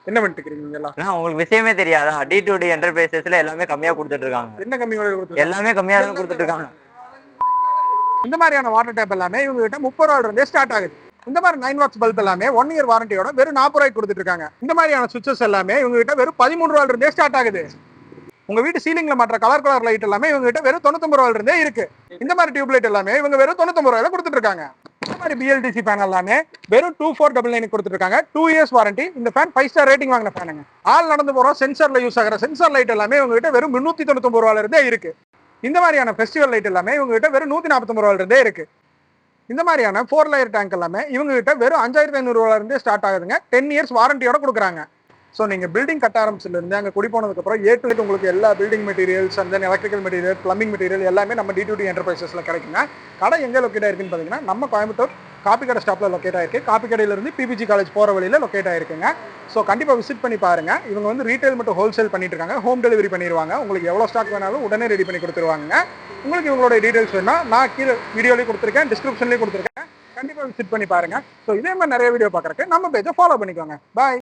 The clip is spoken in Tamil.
என்ன பண்ணிட்டு இருக்கீங்க? உங்களுக்கு விஷயமே தெரியாதா? D2D என்டர்பிரைசஸ்ல எல்லாமே கம்மியா கொடுத்துட்டு இருக்காங்க. என்ன கம்மி கொடுத்துருக்காங்க? எல்லாமே கம்மியா தான் கொடுத்துட்டு இருக்காங்க. இந்த மாதிரியான வாட்டர் டேப் எல்லாமே இவங்க கிட்ட 30 ரூபாயில இருந்தே ஸ்டார்ட் ஆகுது. இந்த மாதிரி 9 வாட்ஸ் பல்ப் எல்லாமே 1 இயர் வாரண்டியோட வெறும் 40 ரூபாய்க்கு கொடுத்துட்டு இருக்காங்க. இந்த மாதிரியான சுவிட்சஸ் எல்லாமே இவங்க கிட்ட வெறும் 13 ரூபாயில இருந்தே ஸ்டார்ட் ஆகுது. உங்க வீட்டு சீலிங்ல மாற்ற கலர் லைட் எல்லாமே இவங்க கிட்ட வெறும் 99 ரூபாயில இருந்தே இருக்கு. இந்த மாதிரி டியூப் லைட் எல்லாமே இவங்க வெறும் 99 ரூபாயில கொடுத்துட்டு இருக்காங்க. இந்த மாதிரி BLDC ஃபேன் எல்லாமே வெறும் 2499 கொடுத்துட்டு இருக்காங்க. 2 இயர்ஸ் வாரண்டி. இந்த ஃபேன் 5 ஸ்டார் ரேட்டிங் வாங்கின ஃபேனுங்க. ஆள் நடந்து போறோம் சென்சார்ல யூஸ் ஆகிற சென்சார் லைட் எல்லாமே இவங்க கிட்ட வெறும் 399 ரூபாயில இருந்தே இருக்கு. இந்த மாதிரியான ஃபெஸ்டிவல் லைட் எல்லாமே இவங்க கிட்ட வெறும் 149 ரூபாயில இருந்தே இருக்கு. இந்த மாதிரியான 4 லேயர் டேங்க் எல்லாமே இவங்க கிட்ட வெறும் 5500 ரூபாயில இருந்தே ஸ்டார்ட் ஆகுதுங்க. 10 இயர்ஸ் வாரண்டியோட கொடுக்குறாங்க. ஸோ நீங்கள் பில்டிங் கட்ட ஆரம்பிச்சுல இருந்து அங்கே குடி போனதுக்கப்புறம் A to Z உங்களுக்கு எல்லா building materials and then electrical material, plumbing material எல்லாமே நம்ம D2D என்டர்பிரைசஸ்ல கிடைக்குங்க. கடை எங்கே லொக்கேட் ஆயிருக்குன்னு பார்த்தீங்கன்னா நம்ம கோயம்புத்தூர் காப்பிக்கடை ஸ்டாப்ல லொக்கேட் ஆயிருக்கு. காப்பிக்கடையிலிருந்து PPG காலேஜ் போகிற வழியில் லொக்கேட் ஆயிருக்குங்க. ஸோ கண்டிப்பாக விசிட் பண்ணி பாருங்க. இவங்க வந்து ரீட்டைல் மட்டும் ஹோல்சேல் பண்ணிட்டு இருக்காங்க. ஹோம் டெலிவரி பண்ணிடுவாங்க. உங்களுக்கு எவ்வளோ ஸ்டாக் வேணாலும் உடனே ரெடி பண்ணி கொடுத்துருவாங்க. உங்களுக்கு இவங்களோட டீடைல்ஸ் வேணும்னா நான் கீழே வீடியோலேயே கொடுத்துருக்கேன், டிஸ்கிரிப்ஷன்லேயே கொடுத்துருக்கேன். கண்டிப்பாக விசிட் பண்ணி பாருங்க. ஸோ இதே மாதிரி நிறைய வீடியோ பார்க்குறக்கு நம்ம பேஜை ஃபாலோ பண்ணிக்கோங்க. பாய்.